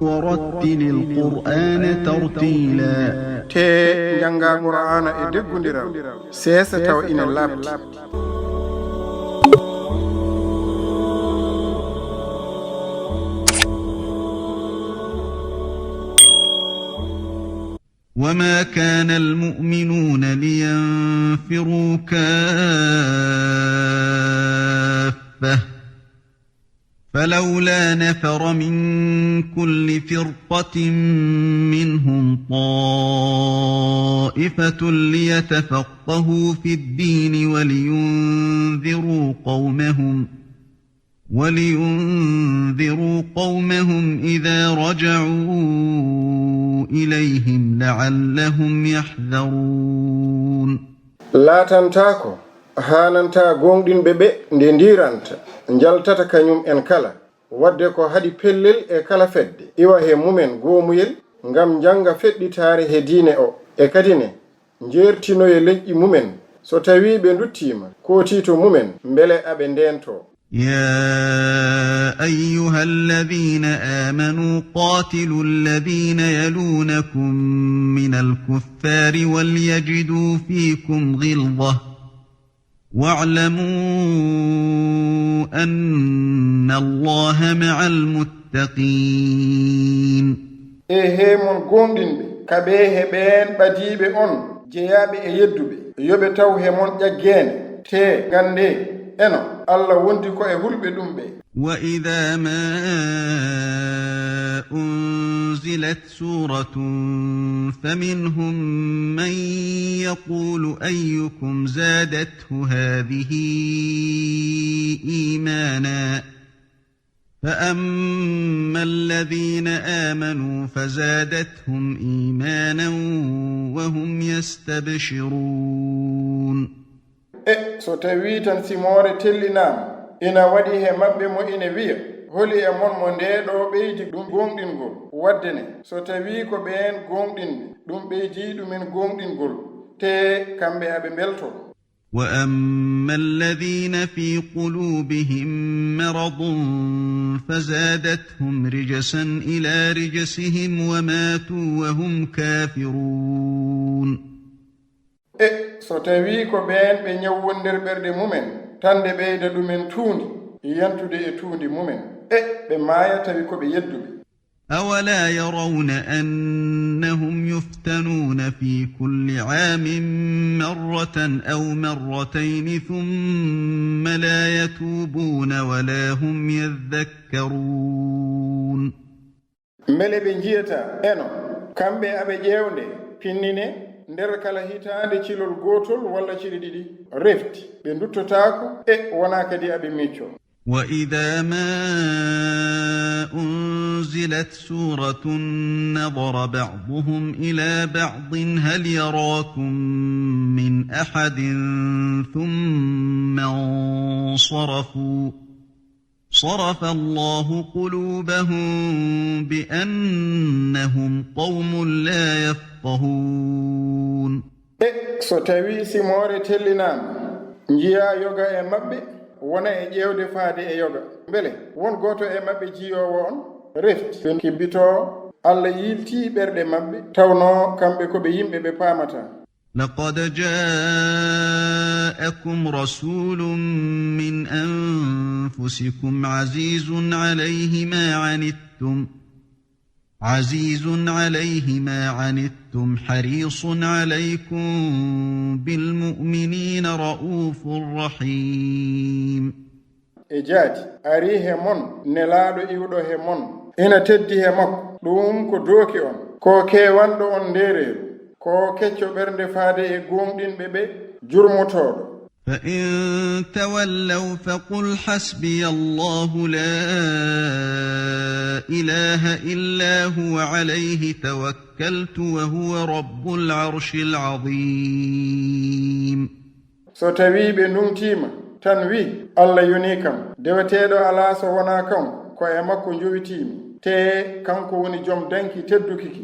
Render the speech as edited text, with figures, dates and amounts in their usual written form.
ورتل القرآن ترتيلا te janga qur'ana e deggundiral sesa taw ina labti وما كان المؤمنون لينفروا كافة فلولا نفر من كل فرقة منهم طائفة ليتفقهوا في الدين ولينذروا قومهم إذا رجعوا إليهم لعلهم يحذرون لا تنتاكو hananta gonɗinɓe ɓe nde ndiranta jaltata kañum en kala wadde ko hadi pellel e kala fedde iwa he mumen goomuyel ngam janga feɗɗitaare he diine o e kadi ne jertinoye leƴƴi mumen so tawi ɓe duttima ko tito mumen mbele aɓe ndento يا أيها الذين آمنوا قاتلوا الذين يلونكم من الكفار وليجدوا فيكم غلظة واعلموا أن الله مع المتقين ehe mon gondinɓe kaɓe heɓen ɓadiɓe on jeyaɓe e yedduɓe yoɓe taw he mon ƴaggene te gande eno Allah wondi ko e hulɓe ɗum ɓe وإذا ما أنزلت سورة فمنهم من يقول أيكم زادته هذه إيمانا فأما الذين آمنوا فزادتهم إيمانا وهم يستبشرون so tawi tan simore tellinama ina waɗi he maɓɓe mo ina wiya holi e mon mo ndeɗo ɓeydi ɗum gonɗingol wadde ne so tawi ko ɓen gonɗinɓe ɗum ɓeydi ɗumen gonɗingol te kamɓe aɓe belto وأما الذين في قلوبهم مرض فزادتهم رجسا إلى رجسهم وماتوا وهم كافرون so tawi ko ɓen ɓe ñawwon nder ɓerɗe mumen tande ɓeyda ɗumen tuundi yantude e tuundi mumen ɓe maaya tawi ko ɓe yedduɓe أولا يرون أنهم يفتنون في كل عام مرة أو مرتين ثم لا يتوبون ولا هم يذكرون mbele ɓe jiyata eno kamɓe aɓe ƴewnde pinnine nder kala hitande cilol gotol walla cili ɗiɗi refti ɓe duttotako wona kadi aɓe micco وإذا ما أنزلت سورة نظر بعضهم إلى بعض هل يراكم من أحد ثم انصرفوا صرف الله قلوبهم بأنهم قوم لا يفقهون so tawi simore tellinama jiya yoga e mabɓe wona e ƴewde faade e yoga mbele won goto e mabɓe jiyowo on refti ɓe kibbito Allah yilti ɓerɗe mabɓe tawno kamɓe ko ɓe yimɓe ɓe paamata لقد جاءكم رسول من أنفسكم عزيز عليه ما عنتم حريص عليكم بالمؤمنين رؤوف رحيم jaati ari he mon nelaaɗo iwɗo he mon ina teddi he makko ɗum ko dooki on ko kewanɗo on ndereeru ko kecco ɓernde faade e gonɗinɓe ɓe jurmotoɗo فإن تولوا فقل حسبي الله لا إله إلا هو عليه توكلت وهو رب العرش العظيم so tawi ɓe ndumtima tan wi Allah yoni kam deweteɗo ala so wona kanko ko e makko jowitimi te kanko woni joom danki teddukiki